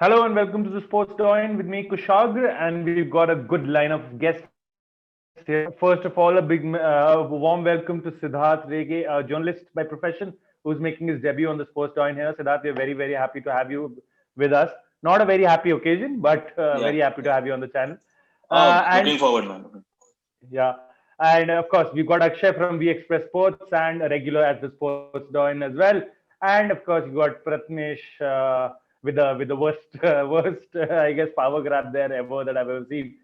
Hello and welcome to the Sports Join with me, Kushagr, and we've got a good line of guests here. First of all, a warm welcome to Siddharth Rege, a journalist by profession who's making his debut on the Sports Join here. Siddharth, we're very happy to have you with us. Not a very happy occasion, but Yeah, very happy to yeah. have you on the channel. And Looking forward, man. yeah, and of course, we've got Akshay from V Express Sports and a regular at the Sports Join as well. And of course, you got Pratnesh with the worst I guess power grab there ever that I've ever seen.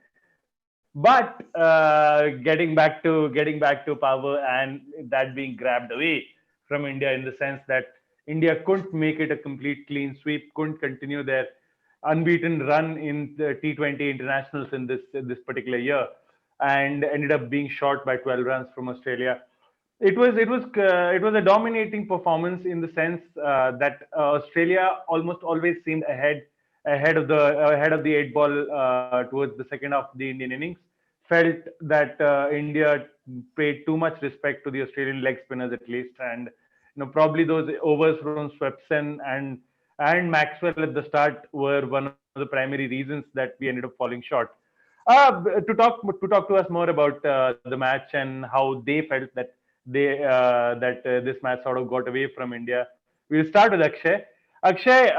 But getting back to power and that being grabbed away from India in the sense that India couldn't make it a complete clean sweep, couldn't continue their unbeaten run in the T20 internationals in this particular year, and ended up being short by 12 runs from Australia. It was a dominating performance in the sense that Australia almost always seemed ahead of the eight ball towards the second half of the Indian innings. Felt that India paid too much respect to the Australian leg spinners at least, and probably those overs from Swepson and Maxwell at the start were one of the primary reasons that we ended up falling short. To talk to us more about the match and how they felt that this match sort of got away from India. We'll start with Akshay. Akshay,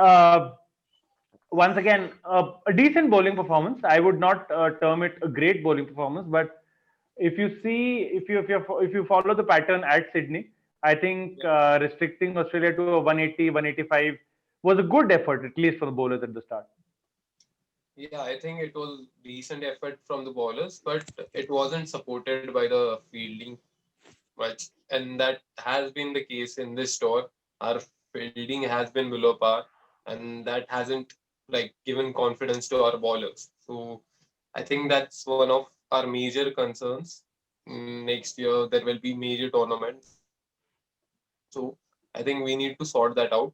once again, a decent bowling performance. I would not term it a great bowling performance, but if you follow the pattern at Sydney, I think restricting Australia to a 180, 185 was a good effort, at least for the bowlers at the start. Yeah, I think it was decent effort from the bowlers, but it wasn't supported by the fielding much, and that has been the case in this tour. Our fielding has been below par, and that hasn't given confidence to our bowlers. So I think that's one of our major concerns. Next year there will be major tournaments, so I think we need to sort that out.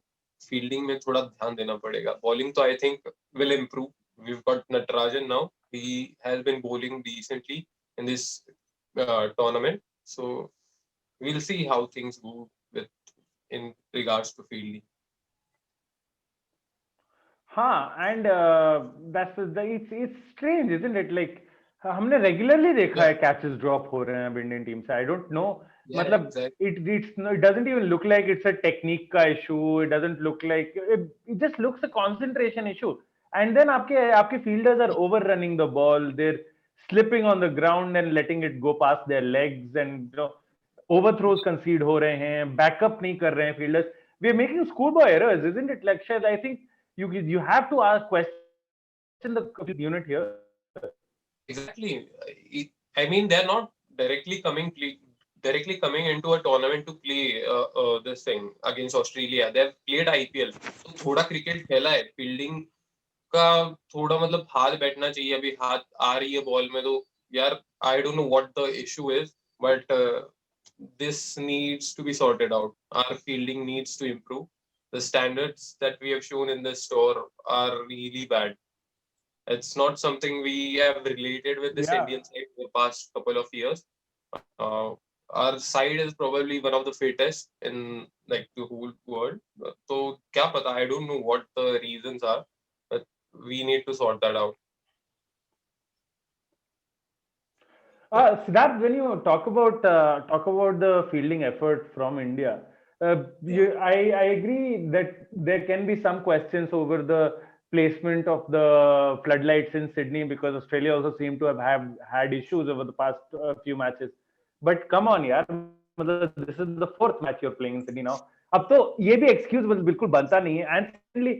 Fielding में थोड़ा ध्यान देना पड़ेगा bowling तो I think will improve we've got Natarajan now. He has been bowling decently in this tournament. So we'll see how things go with in regards to fielding. हाँ and it's strange, isn't it? Like हमने regularly देखा Yeah, है catches drop हो रहे हैं अब Indian team से. I don't know. yeah, मतलब exactly. it doesn't even look like it's a technique का issue. It doesn't look like it just looks a concentration issue. And then आपके fielders are overrunning the ball. They're slipping on the ground and letting it go past their legs, and overthrows concede हो रहे हैं. Backup नहीं कर रहे हैं fielders. We are making schoolboy errors, isn't it? Like Shaz, I think you have to ask question the complete unit here. Exactly. I mean, they're not directly directly coming into a tournament to play this thing against Australia. They've played IPL. तो थोड़ा cricket खेला है fielding का थोड़ा मतलब हाथ बैठना चाहिए अभी हाथ आ रही है बॉल में तो यार I don't know what the issue is but this needs to be sorted out. Our fielding needs to improve. The standards that we have shown in this tour are really bad. It's not something we have related with this Yeah. Indian side for the past couple of years. Uh, our side is probably one of the fittest in the whole world. So, kya pata? I don't know what the reasons are, but we need to sort that out. Siddharth, when you talk about the fielding effort from India, I agree that there can be some questions over the placement of the floodlights in Sydney because Australia also seem to have had issues over the past few matches. But come on, yaar, this is the fourth match you're playing in Sydney now. अब तो ये भी excuse बिल्कुल बनता नहीं है. And secondly,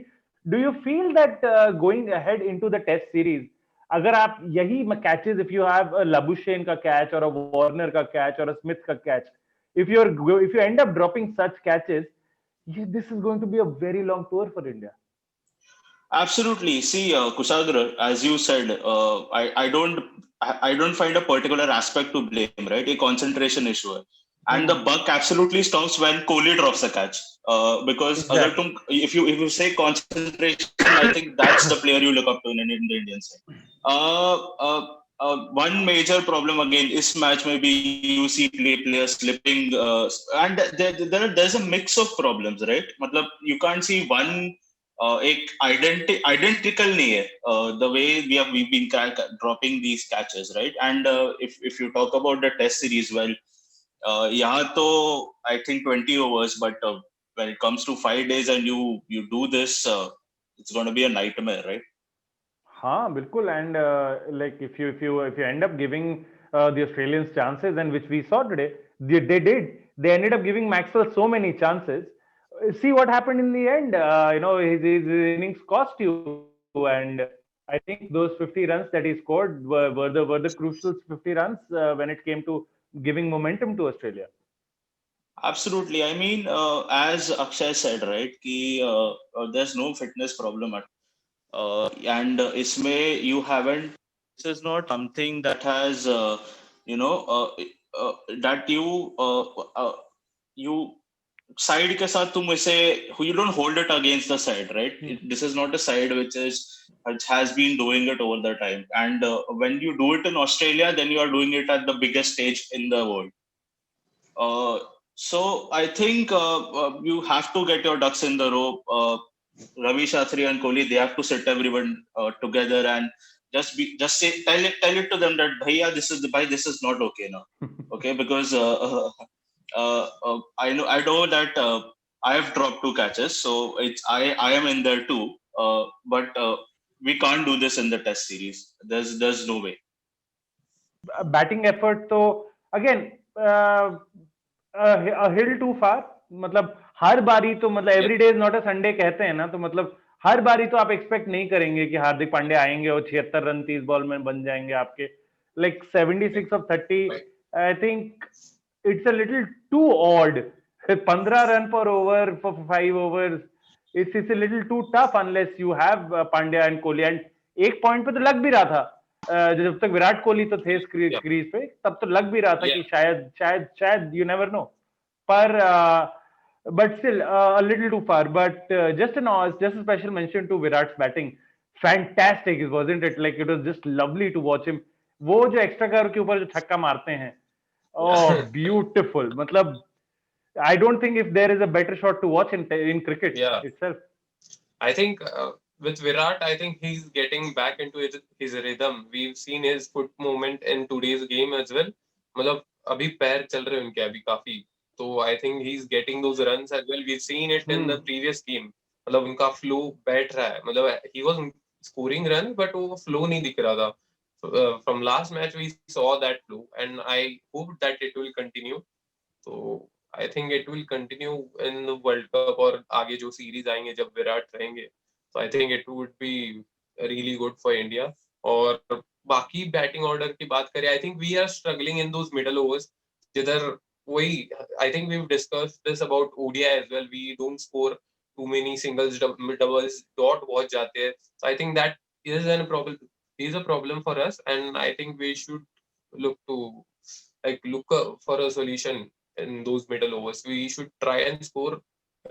do you feel that going ahead into the Test series, अगर आप यही catches, if you have a Labuschagne का catch or a Warner का catch or a Smith का catch, if you end up dropping such catches, this is going to be a very long tour for India. Absolutely. See, Kushagr, as you said, I don't find a particular aspect to blame, right? A concentration issue. And the buck absolutely stops when Kohli drops a catch. Because Exactly. if you say concentration, I think that's the player you look up to in the Indian side. One major problem again is match maybe you see players slipping, and there's a mix of problems, right? Matlab, you can't see one एक identical नहीं है the way we've been dropping these catches, right? And if you talk about the test series, well, यहाँ तो I think 20 overs, but when it comes to 5 days and you do this, it's going to be a nightmare, right? हाँ बिल्कुल. And like if you end up giving the Australians chances, and which we saw today, they ended up giving Maxwell so many chances. See what happened in the end. His innings cost you, and I think those 50 runs that he scored were the crucial 50 runs when it came to giving momentum to Australia. Absolutely. I mean, as Akshay said, right, there's no fitness problem and isme you haven't. This is not something that has you know that you side के साथ तुम इसे you don't hold it against the side, right? This is not a side which has been doing it over the time, and when you do it in Australia, then you are doing it at the biggest stage in the world. So I think you have to get your ducks in the row. Ravi Shastri and Kohli, they have to sit everyone together and just tell it to them that bhaiya, this is not okay now. Okay, because I know that I have dropped 2 catches, so I am in there too. But we can't do this in the test series. There's no way. Batting effort तो again a hill too far. मतलब हर बारी तो मतलब every day is not a Sunday कहते हैं ना, तो मतलब हर बारी तो आप एक्सपेक्ट नहीं करेंगे कि हार्दिक पांड्या आएंगे और 76 रन 30 बॉल में बन जाएंगे आपके. Like 76 of 30, I think it's a little too odd. 15 run per over for 5 overs, it's a little too tough unless you have Pandya and Kohli. And एक पॉइंट पे तो लग भी रहा था जब तक विराट कोहली तो थे क्रीज पे, तब तो लग भी रहा था कि शायद शायद शायद यू नेवर नो, पर but still a little too far. But just a special mention to Virat's batting. Fantastic, wasn't it? Like it was just lovely to watch him. वो जो एक्स्ट्रा कवर के ऊपर जो छक्का मारते हैं, oh beautiful. मतलब I don't think if there is a better shot to watch in cricket itself. I think with Virat, I think he's getting back into his rhythm. We've seen his foot movement in today's game as well. मतलब अभी पैर चल रहे हैं उनके अभी काफी, तो I think he's getting those runs as well. We've seen it in the previous game. मतलब उनका flow बैठ रहा है. मतलब he was scoring runs, but वो flow नहीं दिख रहा था. From last match we saw that flow, and I hope that it will continue. So I think it will continue in the World Cup और आगे जो series आएंगे जब विराट रहेंगे. So I think it would be really good for India. और बाकी batting order की बात करें, I think we are struggling in those middle overs. जिधर वही, I think we've discussed this about ODI as well. We don't score too many singles, doubles, dot बहुत जाते हैं. So I think that is a problem for us, and I think we should look for a solution in those middle overs. We should try and score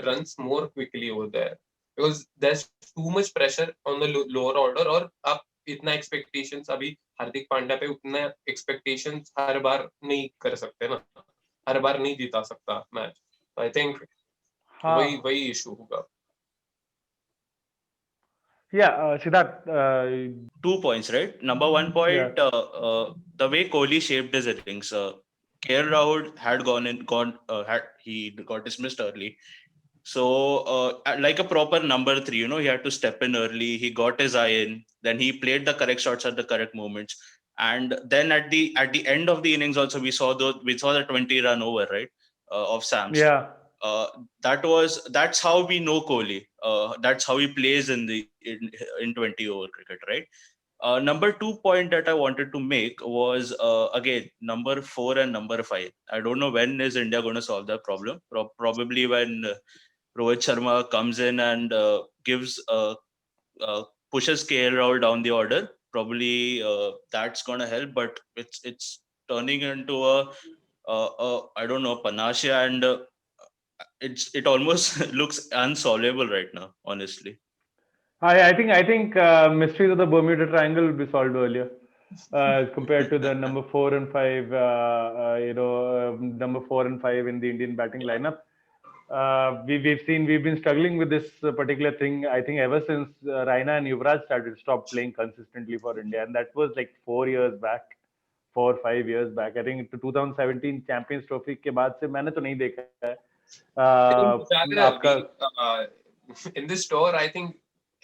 runs more quickly over there, because there's too much pressure on the lower order. और आप इतना expectations अभी हार्दिक पांड्या पे उतना expectations हर बार नहीं कर सकते ना, हर बार नहीं जीता सकता मैच. I think वही issue होगा. Yeah, Siddharth. 2 points, right? Number 1 point, the way Kohli shaped his innings. KL Rahul he got dismissed early. So, like a proper number 3, he had to step in early. He got his eye in. Then he played the correct shots at the correct moments. And then at the end of the innings, also we saw the 20-run over, right, of Sam's. Yeah. That's how we know Kohli. That's how he plays in 20-over cricket, right? Number 2 point that I wanted to make was again number 4 and number 5. I don't know when is India going to solve that problem. Probably when Rohit Sharma comes in and pushes KL Rahul down the order. Probably that's going to help, but it's turning into a I don't know, panacea, and it almost looks unsolvable right now, honestly. I think mysteries of the Bermuda Triangle will be solved earlier compared to the number 4 and 5. Number 4 and 5 in the Indian batting lineup. We've been struggling with this particular thing. I think ever since Raina and Yuvraj stopped playing consistently for India, and that was like 4 years back, 4 or 5 years back. I think 2017 Champions Trophy के बाद से मैंने तो नहीं देखा है. आपका In this tour, I think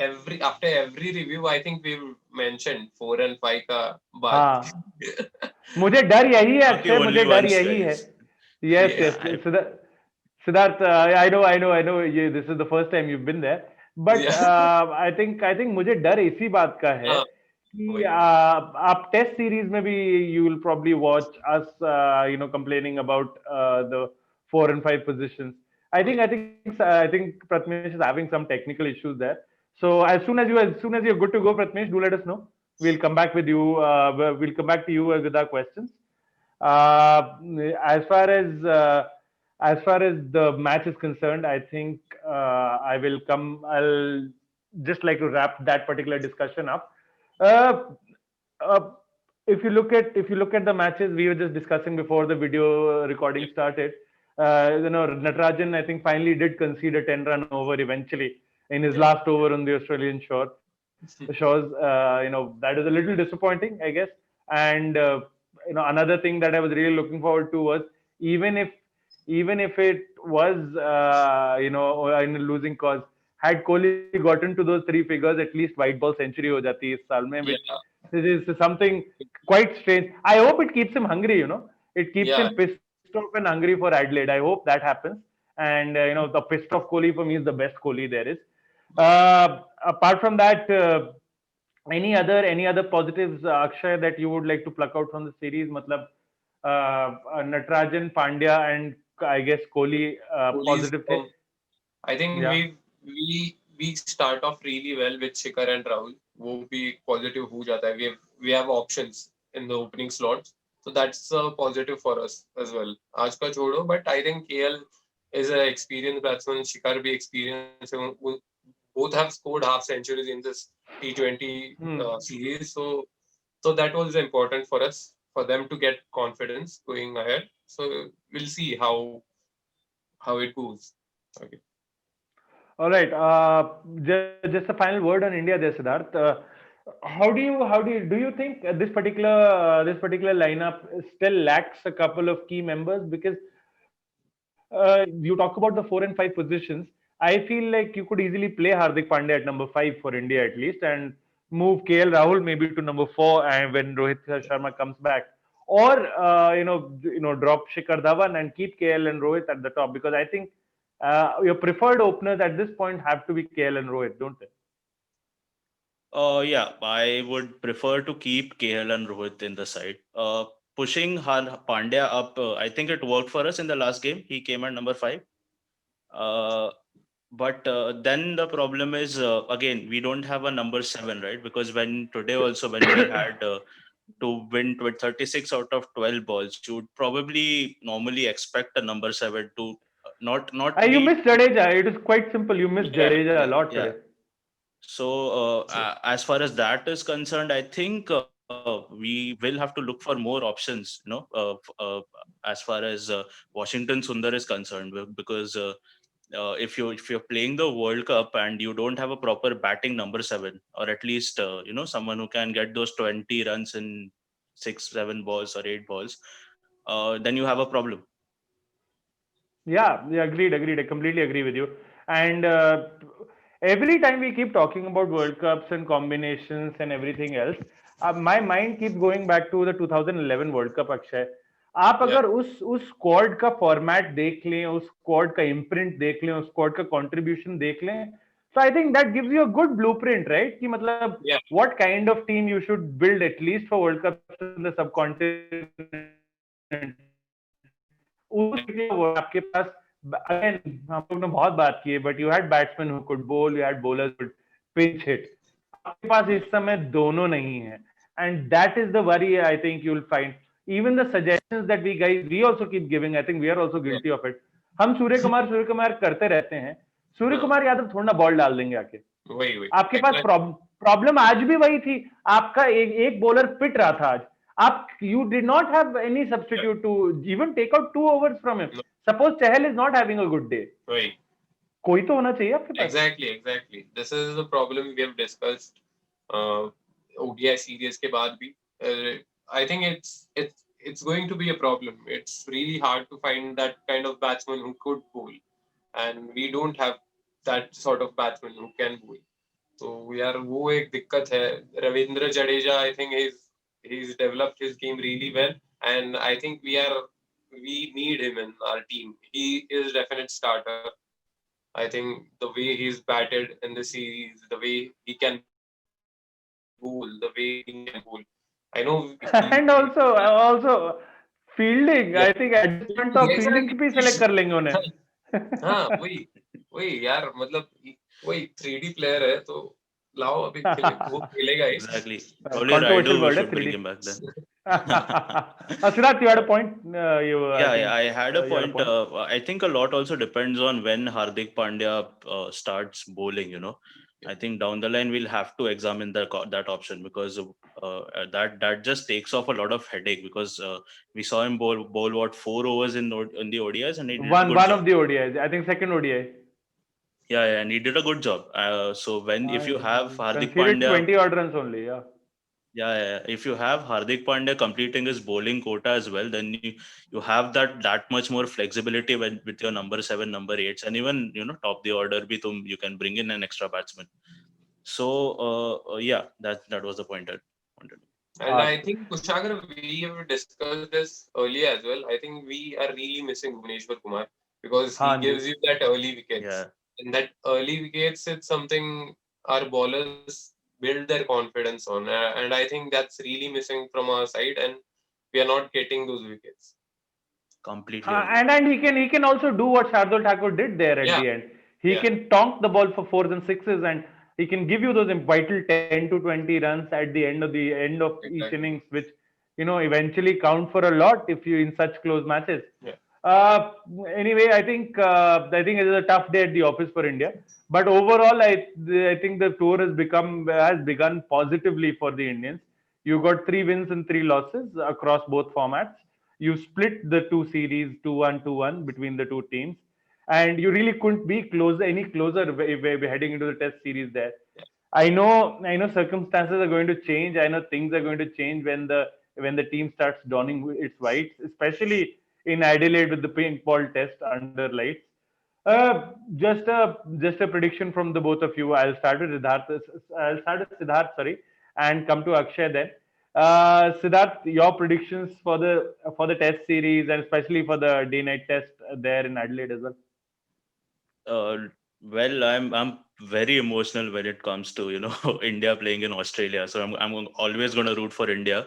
after every review, I think we've mentioned 4 and 5 का बात. हाँ. मुझे डर यही है अक्षय, मुझे डर यही है. Yes, yes. Siddharth, I know. This is the first time you've been there, but I think मुझे डर इसी बात का है कि आप टेस्ट सीरीज में भी you will probably watch us, complaining about the 4 and 5 positions. I think Pratmesh is having some technical issues there. So as soon as you're good to go, Pratmesh, do let us know. We'll come back with you. We'll come back to you with our questions. As far as the match is concerned, I think I'll just like to wrap that particular discussion up. If you look at the matches we were just discussing before the video recording started, Natarajan I think finally did concede a 10-run over eventually in his last over on the Australian shores. That is a little disappointing, I guess. And another thing that I was really looking forward to was even if it was in a losing cause, had Kohli gotten to those 3 figures, at least white ball century ho jati is saal mein, which is something quite strange. I hope it keeps him hungry. It keeps him pissed off and hungry for Adelaide. I hope that happens. And the pissed off Kohli for me is the best Kohli there is. Apart from that, any other positives, Akshay, that you would like to pluck out from the series? Matlab, Natarajan, Pandya, and I guess Kohli, positive thing. I think we start off really well with Shikhar and Rahul. वो भी positive हो जाता है. We have options in the opening slots, so that's a positive for us as well. आज का छोड़ो, but I think KL is an experienced batsman. Shikhar भी experienced. Both have scored half centuries in this T20 series, so that was important for us, for them to get confidence going ahead. So we'll see how it goes. Okay. All right. Just a final word on India there, Siddharth. Do you think this particular lineup still lacks a couple of key members? Because you talk about the 4 and 5 positions. I feel like you could easily play Hardik Pandya at number 5 for India at least, and move KL Rahul maybe to number 4, and when Rohit Sharma comes back, or drop Shikhar Dhawan and keep KL and Rohit at the top, because I think your preferred openers at this point have to be KL and Rohit, don't they? Yeah, I would prefer to keep KL and Rohit in the side. Pushing Pandya up, I think it worked for us in the last game. He came at number 5. But then the problem is, again, we don't have a number 7, right? Because when we had to win with 36 out of 12 balls, you would probably normally expect a number 7 to not. You missed Jadeja. It is quite simple. You missed Jadeja a lot today. So as far as that is concerned, I think we will have to look for more options. As far as Washington Sundar is concerned, because if you're playing the World Cup and you don't have a proper batting number 7, or at least someone who can get those 20 runs in 6-7 balls or 8 balls, then you have a problem. Yeah, agreed. I completely agree with you. And every time we keep talking about World Cups and combinations and everything else, my mind keeps going back to the 2011 World Cup, Akshay. आप अगर उस squad का format देख लें, उस squad का imprint देख लें, उस स्क्वाड का कंट्रीब्यूशन देख लें, so I think that gives you a good blueprint, right? कि मतलब what kind of team you should build at least for World Cups in the subcontinent. आपके पास हम लोग ने बहुत बात की है, but you had batsmen who could bowl, you had bowlers who could pinch hit. आपके पास इस समय दोनों नहीं है, and that is the worry I think you'll find. Even the suggestions that we also keep giving, I think we are also guilty of it. हम सूर्य कुमार करते रहते हैं. सूर्य कुमार यादव थोड़ा ना बॉल डाल देंगे आके. आपके पास प्रॉब्लम आज भी वही थी. आपका एक बॉलर पिट रहा था आज. You did not have any substitute to even take out 2 overs from him. Suppose Chahal is not having a good day, Right. कोई तो होना चाहिए आपके पास. Exactly. This is the problem we have discussed. ODI series के बाद भी. I think it's going to be a problem. It's really hard to find that kind of batsman who could bowl, and we don't have that sort of batsman who can bowl. So यार वो एक दिक्कत है. Ravindra Jadeja, I think he's developed his game really well, and I think we need him in our team. He is definite starter. I think the way he's batted in the series, the way he can bowl, the way he can bowl. I know And also fielding. yeah, I think adjustment of fielding exactly. भी select कर लेंगे उन्हें. हाँ वही वही यार मतलब वही 3D प्लेयर है तो लाओ अभी खेले वो खेलेगा ही. Exactly. Probably Controversial Raidu, we word, should bring 3D. him back then. Siddharth, you had a point. I had a you had a point. I think a lot also depends on when Hardik Pandya starts bowling. I think down the line we'll have to examine that option, because that just takes off a lot of headache, because we saw him bowl what 4 overs in the ODIs, and he did a good One job. of the ODIs. I think second ODI. Yeah, and he did a good job. So if you have Hardik Conceded Pandya, 20 odd runs only. Yeah. yeah, if you have Hardik Pandya completing his bowling quota as well, then you have that much more flexibility with your number 7, number 8s, and even top the order bhi you can bring in an extra batsman. So yeah, that was the point I wanted. And I think Kushagr, we have discussed this earlier as well. I think we are really missing Bhuvneshwar Kumar because he gives you that early wickets. Yeah. And that early wickets, it's something our bowlers build their confidence on. And I think that's really missing from our side, and we are not getting those wickets. Completely agree. And he can also do what Shardul Thakur did there at the end. He can tonk the ball for 4s and 6s, and he can give you those vital 10 to 20 runs at the end of each innings, which eventually count for a lot if you in such close matches. Anyway, I think it is a tough day at the office for India, but overall, I think the tour has begun positively for the Indians. You got 3 wins and 3 losses across both formats. You split the two series 2-1, 2-1 between the two teams, and you really couldn't be any closer heading into the Test series there. I know circumstances are going to change. I know things are going to change when the team starts donning its whites, especially in Adelaide with the pink ball test under lights. Just a prediction from the both of you. I'll start with Siddharth. Sorry, and come to Akshay then. Siddharth, your predictions for the Test series, and especially for the day-night test there in Adelaide as well. Well, I'm very emotional when it comes to India playing in Australia. So I'm always going to root for India,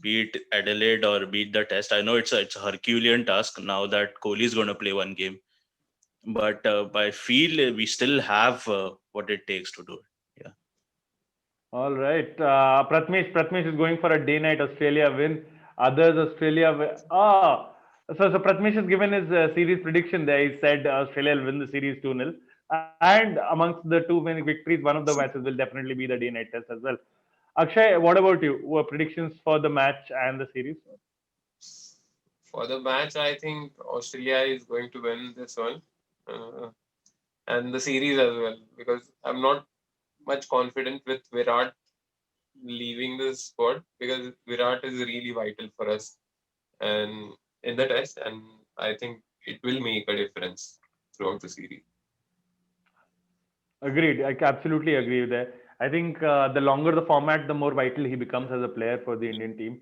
be it Adelaide or be it the Test. I know it's a Herculean task now that Kohli is going to play one game, but I feel we still have what it takes to do it. Yeah. All right, Pratmesh is going for a day-night Australia win. Others Australia. So Pratmesh has given his series prediction there. He said Australia will win the series 2-0. And amongst the two winning victories, one of the matches will definitely be the day-night test as well. Akshay, what about you? What predictions for the match and the series? For the match, I think Australia is going to win this one. And the series as well, because I'm not much confident with Virat leaving the squad, because Virat is really vital for us and in the test, and I think it will make a difference throughout the series. Agreed. I absolutely agree with that. I think the longer the format, the more vital he becomes as a player for the Indian team.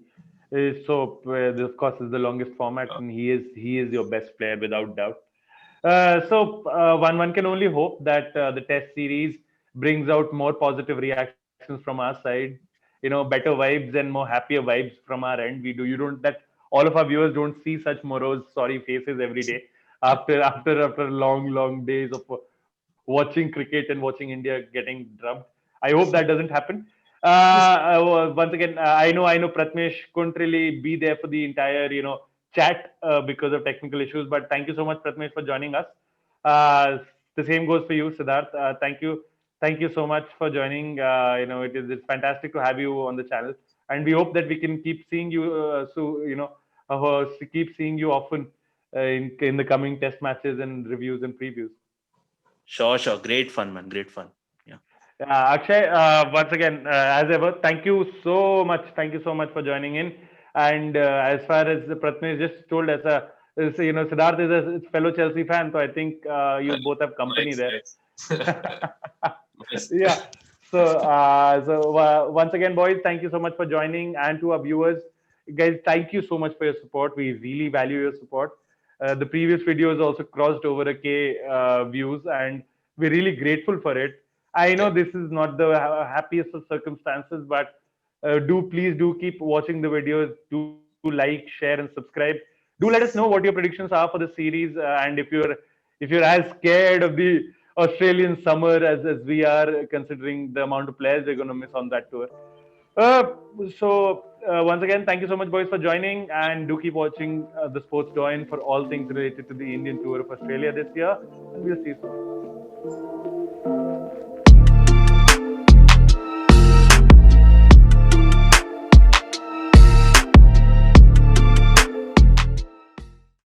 This, of course, is the longest format, and he is your best player without doubt. One can only hope that the Test series brings out more positive reactions from our side. Better vibes and more happier vibes from our end. You don't that all of our viewers don't see such morose, sorry faces every day after long days of watching cricket and watching India getting drubbed. I hope that doesn't happen. Once again, I know Pratmesh couldn't really be there for the entire chat because of technical issues. But thank you so much, Pratmesh, for joining us. The same goes for you, Siddharth. Thank you so much for joining. It's fantastic to have you on the channel, and we hope that we can keep seeing you. Keep seeing you often in the coming test matches and reviews and previews. Sure. Great fun, man. Great fun. Yeah. Akshay, once again, as ever, thank you so much. Thank you so much for joining in. And as far as Pratmesh just told us, Siddharth is a fellow Chelsea fan, so I think you both have company Nice, there. nice. Nice. Yeah. Once again, boys, thank you so much for joining, and to our viewers, guys, thank you so much for your support. We really value your support. The previous videos also crossed over a K views, and we're really grateful for it. I know Yeah. this is not the happiest of circumstances, but please do keep watching the videos. Do like, share, and subscribe. Do let us know what your predictions are for the series, and if you're as scared of the Australian summer as we are, considering the amount of players they're going to miss on that tour. Uh, Once again, thank you so much, boys, for joining, and do keep watching the Sports Join for all things related to the Indian tour of Australia this year. And we'll see you soon.